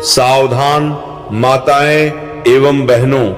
सावधान माताएं एवं बहनों,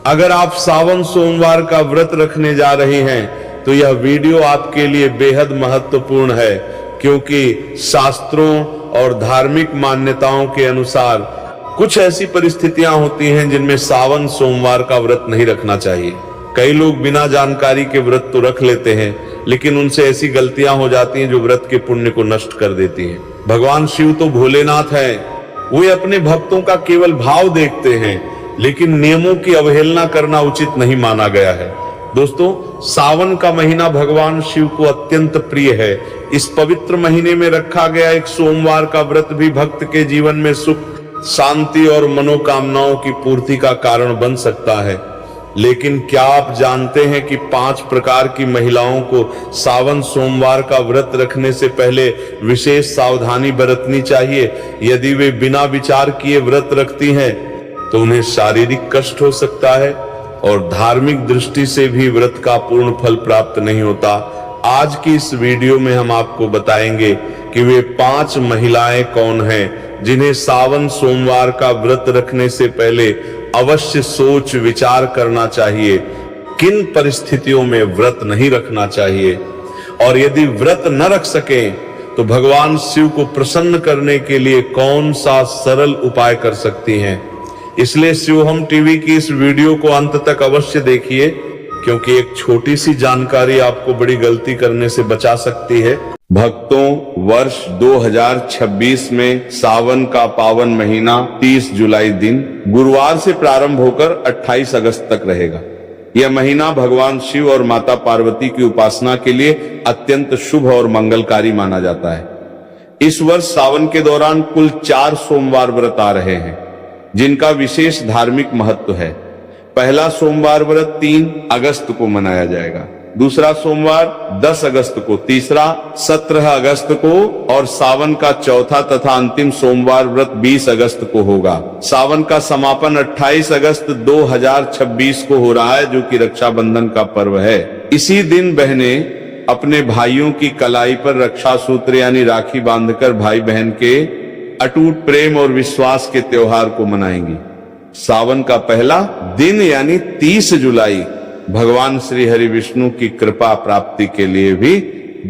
अगर आप सावन सोमवार का व्रत रखने जा रहे हैं तो यह वीडियो आपके लिए बेहद महत्वपूर्ण है, क्योंकि शास्त्रों और धार्मिक मान्यताओं के अनुसार कुछ ऐसी परिस्थितियां होती हैं जिनमें सावन सोमवार का व्रत नहीं रखना चाहिए। कई लोग बिना जानकारी के व्रत तो रख लेते हैं, लेकिन उनसे ऐसी गलतियां हो जाती हैं जो व्रत के पुण्य को नष्ट कर देती हैं। भगवान शिव तो भोलेनाथ हैं, वे अपने भक्तों का केवल भाव देखते हैं, लेकिन नियमों की अवहेलना करना उचित नहीं माना गया है। दोस्तों, सावन का महीना भगवान शिव को अत्यंत प्रिय है। इस पवित्र महीने में रखा गया एक सोमवार का व्रत भी भक्त के जीवन में सुख, शांति और मनोकामनाओं की पूर्ति का कारण बन सकता है। लेकिन क्या आप जानते हैं कि 5 प्रकार की महिलाओं को सावन सोमवार का व्रत रखने से पहले विशेष सावधानी बरतनी चाहिए। यदि वे बिना विचार किए व्रत रखती हैं तो उन्हें शारीरिक कष्ट हो सकता है और धार्मिक दृष्टि से भी व्रत का पूर्ण फल प्राप्त नहीं होता। आज की इस वीडियो में हम आपको बताएंगे कि वे 5 महिलाएं कौन हैं जिन्हें सावन सोमवार का व्रत रखने से पहले अवश्य सोच विचार करना चाहिए, किन परिस्थितियों में व्रत नहीं रखना चाहिए, और यदि व्रत न रख सके तो भगवान शिव को प्रसन्न करने के लिए कौन सा सरल उपाय कर सकती हैं। इसलिए शिवहम टीवी की इस वीडियो को अंत तक अवश्य देखिए, क्योंकि एक छोटी सी जानकारी आपको बड़ी गलती करने से बचा सकती है। भक्तों, वर्ष 2026 में सावन का पावन महीना 30 जुलाई दिन गुरुवार से प्रारंभ होकर 28 अगस्त तक रहेगा। यह महीना भगवान शिव और माता पार्वती की उपासना के लिए अत्यंत शुभ और मंगलकारी माना जाता है। इस वर्ष सावन के दौरान कुल 4 सोमवार व्रत आ रहे हैं, जिनका विशेष धार्मिक महत्व है। पहला सोमवार व्रत 3 अगस्त को मनाया जाएगा, दूसरा सोमवार 10 अगस्त को, तीसरा 17 अगस्त को और सावन का चौथा तथा अंतिम सोमवार व्रत 20 अगस्त को होगा। सावन का समापन 28 अगस्त 2026 को हो रहा है, जो कि रक्षाबंधन का पर्व है। इसी दिन बहनें अपने भाइयों की कलाई पर रक्षा सूत्र यानी राखी बांधकर भाई बहन के अटूट प्रेम और विश्वास के त्योहार को मनाएंगी। सावन का पहला दिन यानी 30 जुलाई भगवान श्री हरि विष्णु की कृपा प्राप्ति के लिए भी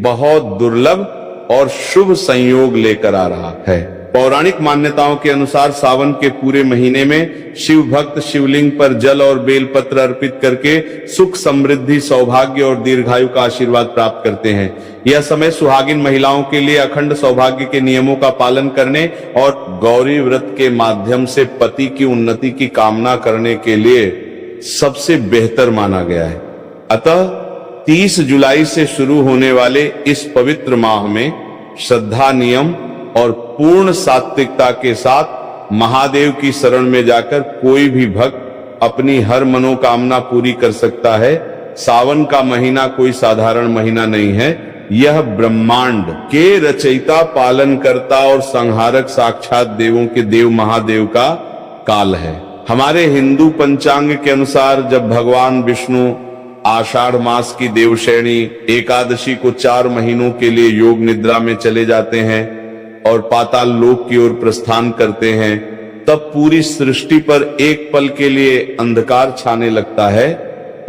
बहुत दुर्लभ और शुभ संयोग लेकर आ रहा है। पौराणिक मान्यताओं के अनुसार सावन के पूरे महीने में शिव भक्त शिवलिंग पर जल और बेलपत्र अर्पित करके सुख, समृद्धि, सौभाग्य और दीर्घायु का आशीर्वाद प्राप्त करते हैं। यह समय सुहागिन महिलाओं के लिए अखंड सौभाग्य के नियमों का पालन करने और गौरी व्रत के माध्यम से पति की उन्नति की कामना करने के लिए सबसे बेहतर माना गया है। अतः 30 जुलाई से शुरू होने वाले इस पवित्र माह में श्रद्धा, नियम और पूर्ण सात्विकता के साथ महादेव की शरण में जाकर कोई भी भक्त अपनी हर मनोकामना पूरी कर सकता है। सावन का महीना कोई साधारण महीना नहीं है, यह ब्रह्मांड के रचयिता, पालन करता और संहारक साक्षात देवों के देव महादेव का काल है। हमारे हिंदू पंचांग के अनुसार जब भगवान विष्णु आषाढ़ मास की देवशयनी एकादशी को 4 महीनों के लिए योग निद्रा में चले जाते हैं और पाताल लोक की ओर प्रस्थान करते हैं, तब पूरी सृष्टि पर एक पल के लिए अंधकार छाने लगता है।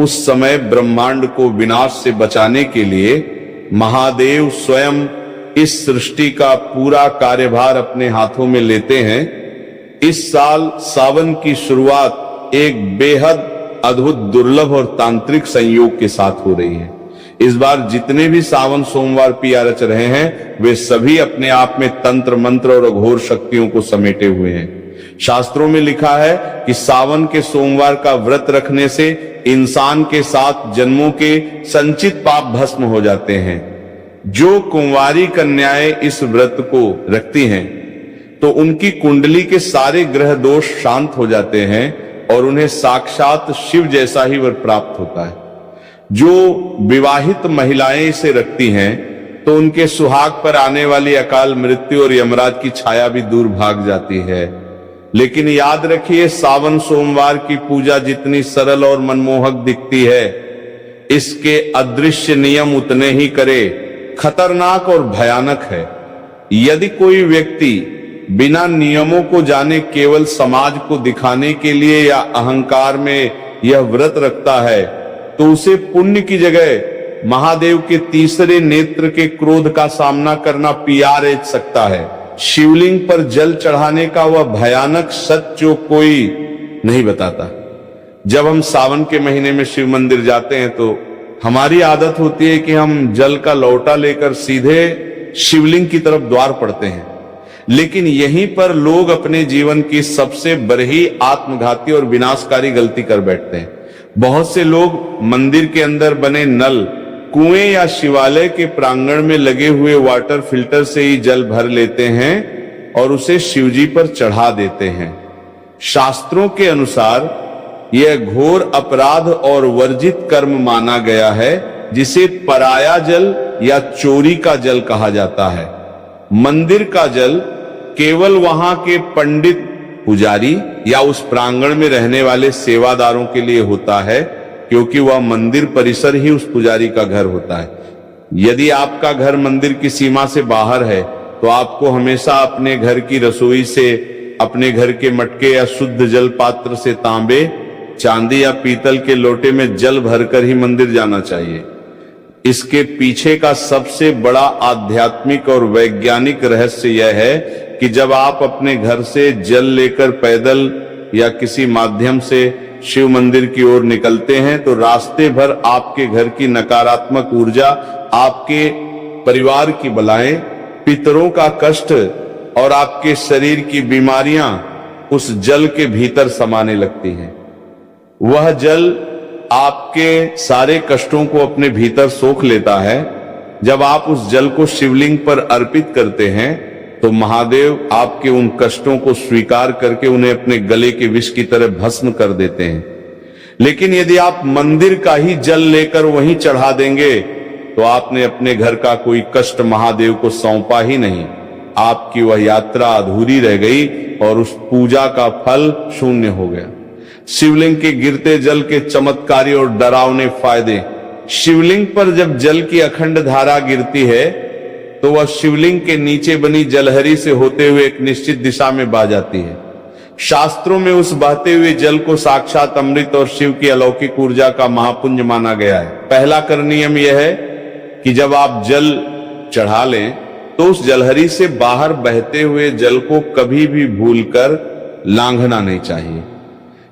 उस समय ब्रह्मांड को विनाश से बचाने के लिए महादेव स्वयं इस सृष्टि का पूरा कार्यभार अपने हाथों में लेते हैं। इस साल सावन की शुरुआत एक बेहद अद्भुत, दुर्लभ और तांत्रिक संयोग के साथ हो रही है। इस बार जितने भी सावन सोमवार पिया रच रहे हैं, वे सभी अपने आप में तंत्र, मंत्र और अघोर शक्तियों को समेटे हुए हैं। शास्त्रों में लिखा है कि सावन के सोमवार का व्रत रखने से इंसान के 7 जन्मों के संचित पाप भस्म हो जाते हैं। जो कुंवारी कन्याएं इस व्रत को रखती हैं तो उनकी कुंडली के सारे ग्रह दोष शांत हो जाते हैं और उन्हें साक्षात शिव जैसा ही वर प्राप्त होता है। जो विवाहित महिलाएं इसे रखती हैं तो उनके सुहाग पर आने वाली अकाल मृत्यु और यमराज की छाया भी दूर भाग जाती है। लेकिन याद रखिए, सावन सोमवार की पूजा जितनी सरल और मनमोहक दिखती है, इसके अदृश्य नियम उतने ही करे खतरनाक और भयानक है। यदि कोई व्यक्ति बिना नियमों को जाने केवल समाज को दिखाने के लिए या अहंकार में यह व्रत रखता है, तो उसे पुण्य की जगह महादेव के तीसरे नेत्र के क्रोध का सामना करना पियारेज सकता है। शिवलिंग पर जल चढ़ाने का वह भयानक सच जो कोई नहीं बताता। जब हम सावन के महीने में शिव मंदिर जाते हैं तो हमारी आदत होती है कि हम जल का लौटा लेकर सीधे शिवलिंग की तरफ द्वार पड़ते हैं, लेकिन यहीं पर लोग अपने जीवन की सबसे बड़ी आत्मघाती और विनाशकारी गलती कर बैठते हैं। बहुत से लोग मंदिर के अंदर बने नल, कुएं या शिवालय के प्रांगण में लगे हुए वाटर फिल्टर से ही जल भर लेते हैं और उसे शिवजी पर चढ़ा देते हैं। शास्त्रों के अनुसार यह घोर अपराध और वर्जित कर्म माना गया है, जिसे पराया जल या चोरी का जल कहा जाता है। मंदिर का जल केवल वहां के पंडित, पुजारी या उस प्रांगण में रहने वाले सेवादारों के लिए होता है, क्योंकि वह मंदिर परिसर ही उस पुजारी का घर होता है। यदि आपका घर मंदिर की सीमा से बाहर है तो आपको हमेशा अपने घर की रसोई से, अपने घर के मटके या शुद्ध जल पात्र से तांबे, चांदी या पीतल के लोटे में जल भरकर ही मंदिर जाना चाहिए। इसके पीछे का सबसे बड़ा आध्यात्मिक और वैज्ञानिक रहस्य यह है कि जब आप अपने घर से जल लेकर पैदल या किसी माध्यम से शिव मंदिर की ओर निकलते हैं तो रास्ते भर आपके घर की नकारात्मक ऊर्जा, आपके परिवार की बलाएं, पितरों का कष्ट और आपके शरीर की बीमारियां उस जल के भीतर समाने लगती हैं। वह जल आपके सारे कष्टों को अपने भीतर सोख लेता है। जब आप उस जल को शिवलिंग पर अर्पित करते हैं तो महादेव आपके उन कष्टों को स्वीकार करके उन्हें अपने गले के विष की तरह भस्म कर देते हैं। लेकिन यदि आप मंदिर का ही जल लेकर वहीं चढ़ा देंगे तो आपने अपने घर का कोई कष्ट महादेव को सौंपा ही नहीं। आपकी वह यात्रा अधूरी रह गई और उस पूजा का फल शून्य हो गया। शिवलिंग के गिरते जल के चमत्कारी और डरावने फायदे। शिवलिंग पर जब जल की अखंड धारा गिरती है तो वह शिवलिंग के नीचे बनी जलहरी से होते हुए एक निश्चित दिशा में बह जाती है। शास्त्रों में उस बहते हुए जल को साक्षात अमृत और शिव की अलौकिक ऊर्जा का महापुंज माना गया है। पहला कर नियम यह है कि जब आप जल चढ़ा लें तो उस जलहरी से बाहर बहते हुए जल को कभी भी भूलकर लांघना नहीं चाहिए,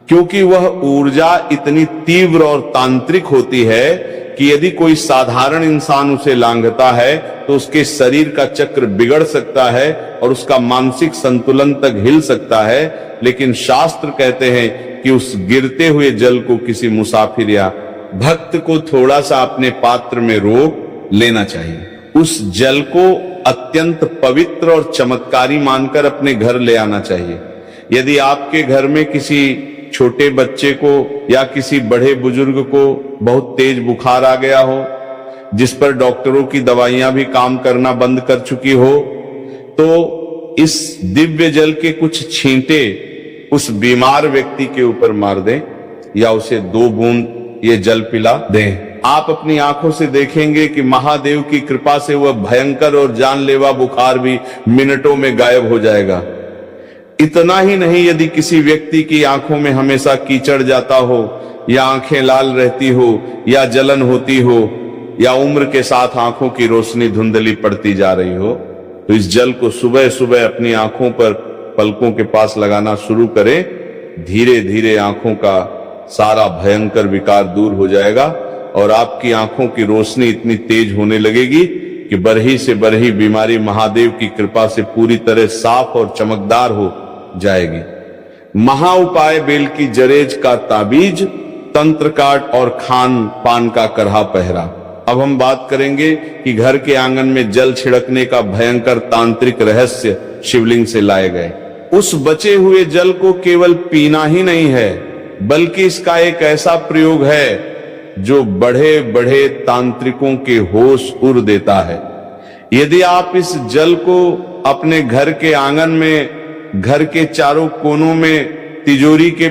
क्योंकि वह ऊर्जा इतनी तीव्र और तांत्रिक होती है कि यदि कोई साधारण इंसान उसे लांघता है तो उसके शरीर का चक्र बिगड़ सकता है और उसका मानसिक संतुलन तक हिल सकता है। लेकिन शास्त्र कहते हैं कि उस गिरते हुए जल को किसी मुसाफिर या भक्त को थोड़ा सा अपने पात्र में रोक लेना चाहिए। उस जल को अत्यंत पवित्र और चमत्कारी मानकर अपने घर ले आना चाहिए। यदि आपके घर में किसी छोटे बच्चे को या किसी बड़े बुजुर्ग को बहुत तेज बुखार आ गया हो, जिस पर डॉक्टरों की दवाइयां भी काम करना बंद कर चुकी हो, तो इस दिव्य जल के कुछ छींटे उस बीमार व्यक्ति के ऊपर मार दें या उसे 2 बूंद ये जल पिला दें। आप अपनी आंखों से देखेंगे कि महादेव की कृपा से वह भयंकर और जानलेवा बुखार भी मिनटों में गायब हो जाएगा। इतना ही नहीं, यदि किसी व्यक्ति की आंखों में हमेशा कीचड़ जाता हो या आंखें लाल रहती हो या जलन होती हो या उम्र के साथ आंखों की रोशनी धुंधली पड़ती जा रही हो, तो इस जल को सुबह सुबह अपनी आंखों पर पलकों के पास लगाना शुरू करें। धीरे धीरे आंखों का सारा भयंकर विकार दूर हो जाएगा और आपकी आंखों की रोशनी इतनी तेज होने लगेगी कि बरही से बरही बीमारी महादेव की कृपा से पूरी तरह साफ और चमकदार हो जाएगी। महा उपाय बेल की जरेज का ताबीज, तंत्र काट और खान पान का करहा पहरा। अब हम बात करेंगे कि घर के आंगन में जल छिड़कने का भयंकर तांत्रिक रहस्य शिवलिंग से लाए गए। उस बचे हुए जल को केवल पीना ही नहीं है, बल्कि इसका एक ऐसा प्रयोग है जो बड़े बड़े तांत्रिकों के होश उड़ देता है। यदि आप इस जल को अपने घर के आंगन में, घर के चारों कोनों में, तिजोरी के